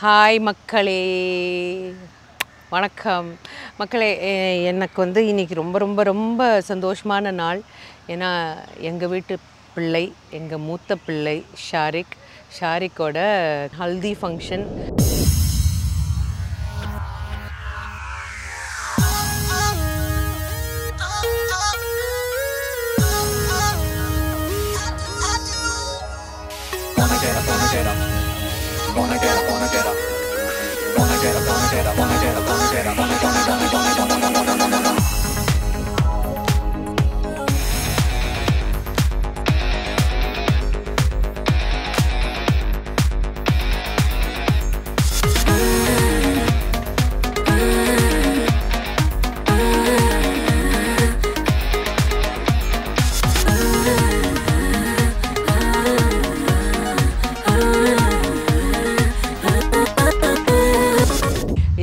Hi மக்களே, வணக்கம் மக்களே. எனக்கு வந்து இன்றைக்கி ரொம்ப ரொம்ப ரொம்ப சந்தோஷமான நாள். ஏன்னா எங்கள் வீட்டு பிள்ளை, எங்கள் மூத்த பிள்ளை ஷாரிக்கோட ஹல்தி ஃபங்க்ஷன்.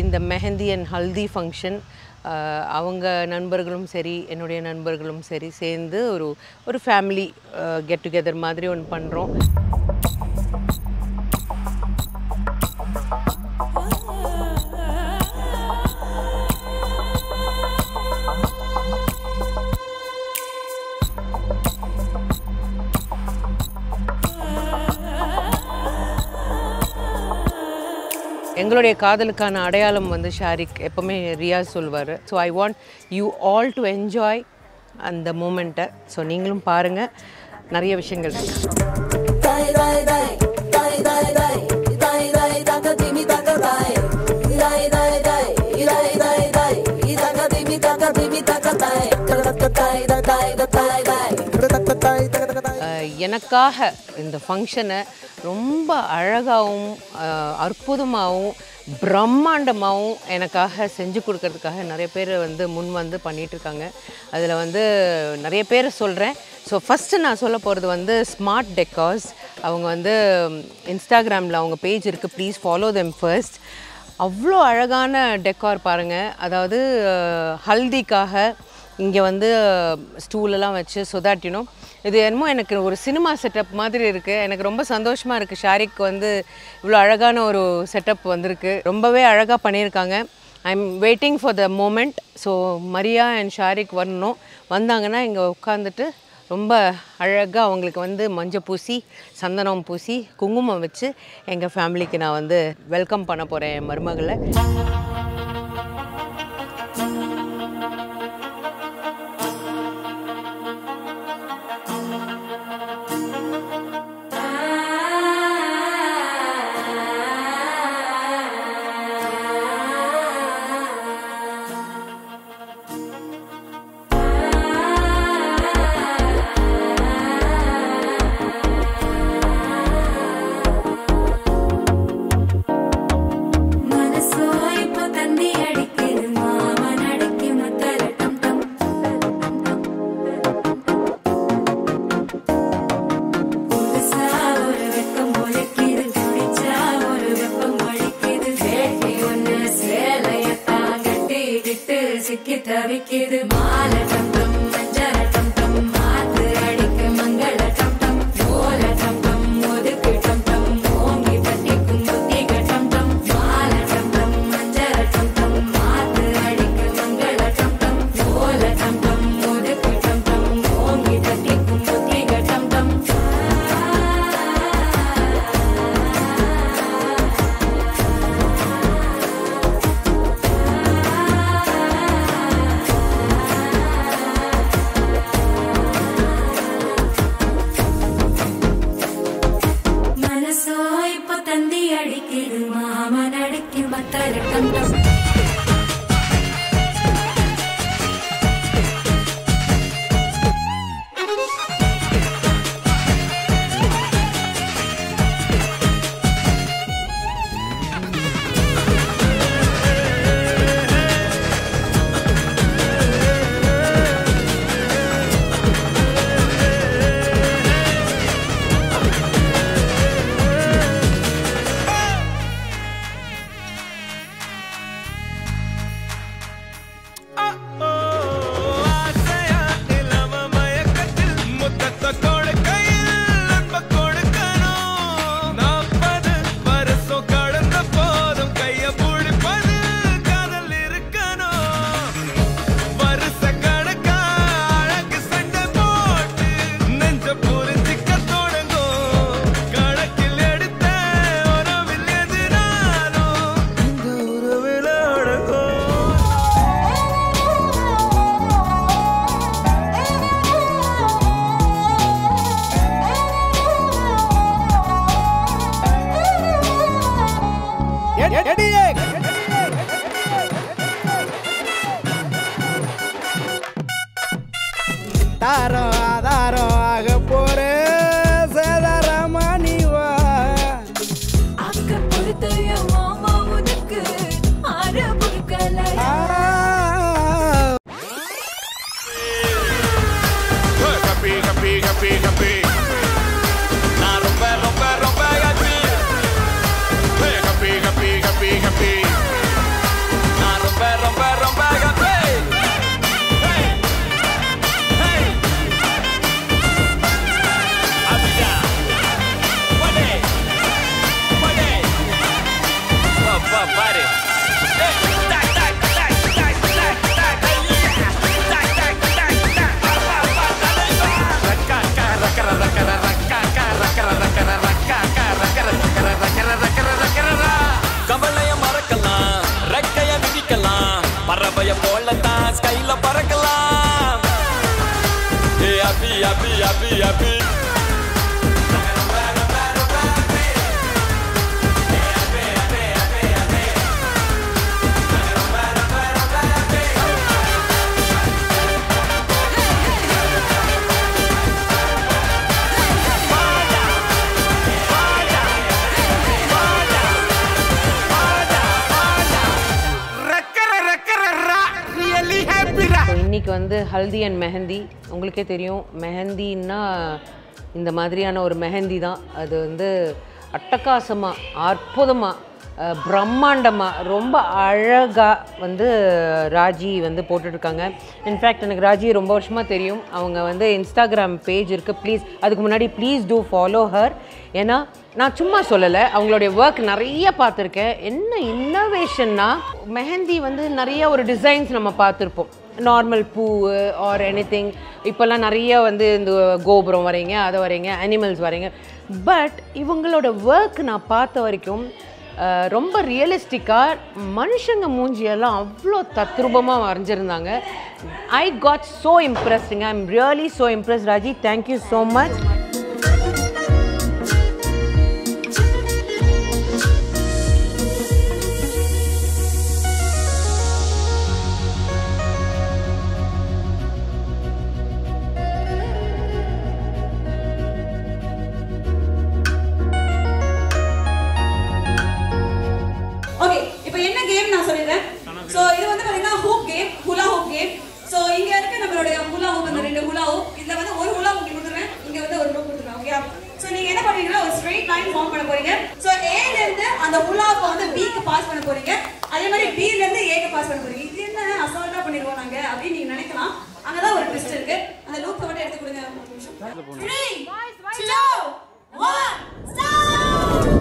இந்த மெஹந்தி அண்ட் ஹல்தி ஃபங்க்ஷன் அவங்க நண்பர்களும் சரி, என்னுடைய நண்பர்களும் சரி சேர்ந்து ஒரு ஃபேமிலி கெட் டுகெதர் மாதிரி ஒன்று பண்ணுறோம். எங்களுடைய காதலுக்கான அடையாளம் வந்து ஷாரிக் எப்போவுமே ரியாஸ் சொல்வார். So I want you all to enjoy அந்த மூமெண்ட்டை. ஸோ நீங்களும் பாருங்கள், நிறைய விஷயங்கள் எனக்காக இந்த ஃபங்க்ஷனை ரொம்ப அழகாகவும் அற்புதமாகவும் பிரம்மாண்டமாகவும் எனக்காக செஞ்சு கொடுக்கறதுக்காக நிறைய பேர் வந்து முன் வந்து பண்ணிகிட்ருக்காங்க. அதில் வந்து நிறைய பேர் சொல்கிறேன். ஸோ ஃபஸ்ட்டு நான் சொல்ல போகிறது வந்து ஸ்மார்ட் டெக்கார்ஸ். அவங்க வந்து இன்ஸ்டாகிராமில் அவங்க பேஜ் இருக்குது, ப்ளீஸ் ஃபாலோ தெம் ஃபர்ஸ்ட். அவ்வளோ அழகான டெக்கார் பாருங்கள். அதாவது ஹல்திக்காக இங்கே வந்து ஸ்டூலெல்லாம் வச்சு ஸோ தட் யூனோ இது என்னமோ எனக்கு ஒரு சினிமா செட்டப் மாதிரி இருக்குது. எனக்கு ரொம்ப சந்தோஷமாக இருக்குது. ஷாரிக் வந்து இவ்வளோ அழகான ஒரு செட்டப் வந்திருக்கு. ரொம்பவே அழகாக பண்ணியிருக்காங்க. I am waiting for the moment. So Maria and Shariq வரணும். வந்தாங்கன்னா இங்கே உட்காந்துட்டு ரொம்ப அழகாக அவங்களுக்கு வந்து மஞ்சள் பூசி, சந்தனம் பூசி, குங்குமம் வச்சு எங்கள் ஃபேமிலிக்கு நான் வந்து வெல்கம் பண்ண போகிறேன் என் மருமகளை. தவிக்கிது மால டம் டம் மஞ்சள டம் டம் மாத்து அடிக்க மங்கள டம் டம் ஓல டம் டம் ஒதுக்கு டம் டம் ஓங்கி தட்டிக்கும் புத்திக டம் டம் மால டம் டம் மஞ்சள டம் டம் மாத்து அடிக்க மங்கள டம் டம் ஓல டம் டம் ஒதுக்கு டம் டம் ஓங்கி தட்டிக்கும் புத்திக டம் டம். அடிக்கிது மாமன் அடிக்கு மத்தர டம் டம். தாரோ ஆதாரோ ஆக போற சேதாரமானிவா அக்க பொறுத்தைய மாமா உனக்கு ஆற புடுக்கலையா கப்பி கப்பி கப்பி கப்பி நான் ரொம்ப ரொம்ப ரொம்ப கப்பி கப்பி கப்பி கப்பி கப்பி நான் ரொம்ப ரொம்ப ரொம்ப கப்பி கவலைய மறக்கலாம் ரெக்கைய விதிக்கலாம் பறவைய போலத்தான் ஸ்கைல பறக்கலாம் ஏ அபி அபி அபி அபி இன்னைக்கு வந்து ஹல்தி அண்ட் மெஹந்தி. உங்களுக்கே தெரியும் மெஹந்தின்னா இந்த மாதிரியான ஒரு மெஹந்தி தான். அது வந்து அட்டகாசமாக அற்புதமாக பிரம்மாண்டமாக ரொம்ப அழகாக வந்து ராஜி வந்து போட்டுட்ருக்காங்க. இன்ஃபேக்ட் எனக்கு ராஜி ரொம்ப வருஷமாக தெரியும். அவங்க வந்து இன்ஸ்டாகிராம் பேஜ் இருக்குது. ப்ளீஸ் அதுக்கு முன்னாடி ப்ளீஸ் டூ ஃபாலோ ஹர். ஏன்னா நான் சும்மா சொல்லலை, அவங்களுடைய ஒர்க் நிறைய பார்த்துருக்கேன். என்ன இன்னோவேஷன்னா மெஹந்தி வந்து நிறைய ஒரு டிசைன்ஸ் நம்ம பார்த்துருப்போம், நார்மல் பூ ஆர் எனிதிங். இப்போல்லாம் நிறைய வந்து இந்த கோபுரம் வரைங்க, அதை வரைங்க, அனிமல்ஸ் வரைங்க. பட் இவங்களோட ஒர்க் நான் பார்த்த வரைக்கும் ரொம்ப ரியலிஸ்டிக்காக மனுஷங்க மூஞ்சியெல்லாம் அவ்வளோ தத்ரூபமாக வரைஞ்சிருந்தாங்க. I got so impressed. I am really so impress. Raji, thank you so much. So இது வந்து பாத்தீங்கன்னா hoop game, hula hoop game. So இங்க இருக்கு நம்மளுடைய ஹூலா ஹூப், அந்த ரெண்டு ஹூலா ஹூப். இதுல வந்து ஒரு ஹூலா ஹூப் கொடுத்துறேன், இங்க வந்து ஒரு ஹூப் கொடுத்துறேன். ஓகே. சோ நீங்க என்ன பண்றீங்கன்னா ஒரு ஸ்ட்ரைட் லைன் ஃபார்ம் பண்ண போறீங்க. சோ A ல இருந்து அந்த ஹூலாவை வந்து B க்கு பாஸ் பண்ண போறீங்க. அதே மாதிரி B ல இருந்து A க்கு பாஸ் பண்ண போறீங்க. இது என்ன அசால்ட்டா பண்ணிடுவோம் நாங்க அப்படி நீங்க நினைக்கலாம். அங்க தான் ஒரு ட்விஸ்ட் இருக்கு. அந்த லூப் மட்டும் எடுத்து கொடுங்க ஒரு நிமிஷம். 3 2 1 ஸ்டார்ட்.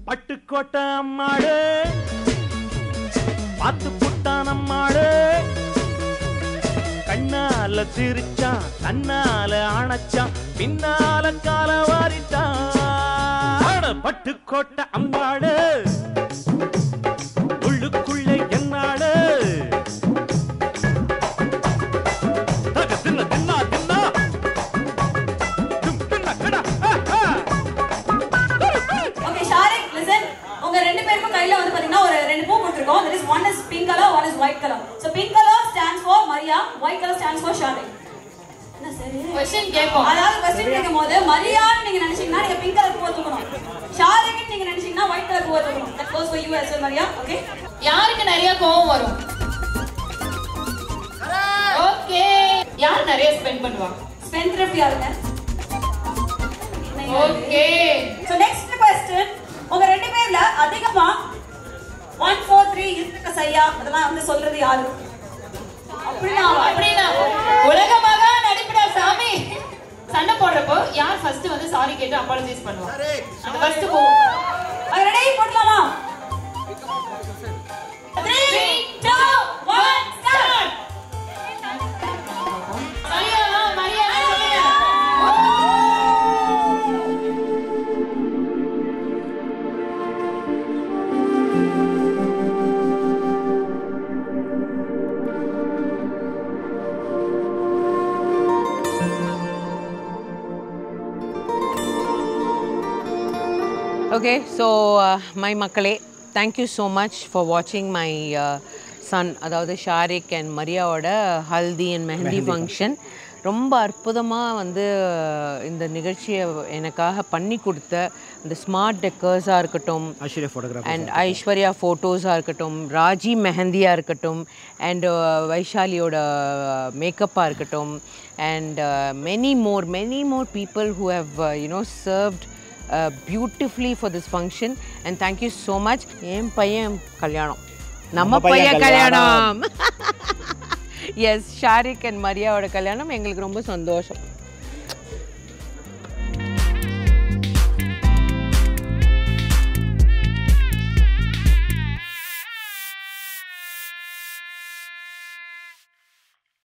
பட்டுக்கோட்டை அம்மாடு பாத்து புட்டான் அம்மாடு கண்ணால சிரிச்சான் கண்ணால அணைச்சான் பின்னால கால வாரிட்டான். பட்டுக்கோட்டை அம்மாடு உள்ளுக்குள்ள என்னாடு தின்னா தின்னா தின்னா ரெண்டு பேருக்கும் கையில வந்து பாத்தீங்கன்னா ஒரு ரெண்டு பூ கொடுத்திருக்கோம். that is one is pink color, one is white color. So pink color stands for Maria, white color stands for Sharik. என்ன சரி क्वेश्चन கேட்போம். அதாவது क्वेश्चन கேக்கும்போது மரியான்னு நீங்க நினைச்சீங்கன்னா நீங்க pink color பூ தூக்கணும். ஷாரிக்னு நீங்க நினைச்சீங்கன்னா white color பூ தூக்கணும். that goes for you as well Maria. Okay? யாருக்கு நிறைய கோவம் வரும்? ஓகே. யார் நிறைய ஸ்பெண்ட் பண்ணுவாங்க? ஸ்பென்ட்ரிஃப்ட் யாருங்க? ஓகே சோ நெக்ஸ்ட் क्वेश्चन, உங்க ரெண்டு பேர்ல அதிகமா 1 4 3 இருக்க சையா அதெல்லாம் வந்து சொல்றது யாரு? அப்படினா உலகமாக நடிப்புடா சாமி. சண்டை போடுறப்போ யார் ஃபர்ஸ்ட் வந்து சாரி கேட்டு அப்பாலஜைஸ் பண்ணுவா? அந்த ஃபர்ஸ்ட் போ. ரெடி போடலாமா? 3 2 1 ஸ்டார்ட். மரியா சொல்லுங்க. Okay, so my மக்களே, thank you so much for watching my son, அதாவது ஷாரிக் அண்ட் மரியாவோட ஹல்தி அண்ட் மெஹந்தி ஃபங்க்ஷன். ரொம்ப அற்புதமாக வந்து இந்த நிகழ்ச்சியை எனக்காக பண்ணி கொடுத்த இந்த ஸ்மார்ட் டெக்கர்ஸாக இருக்கட்டும், அண்ட் ஐஸ்வர்யா ஃபோட்டோஸாக இருக்கட்டும், ராஜி மெஹந்தியாக இருக்கட்டும், அண்ட் வைஷாலியோட மேக்கப்பாக இருக்கட்டும், and many more people who have served beautifully for this function, and thank you so much. என் பையன் கல்யாணம், நம்ம பையன் கல்யாணம். எஸ், ஷாரிக் அண்ட் மரியாவோட கல்யாணம் எங்களுக்கு ரொம்ப சந்தோஷம்.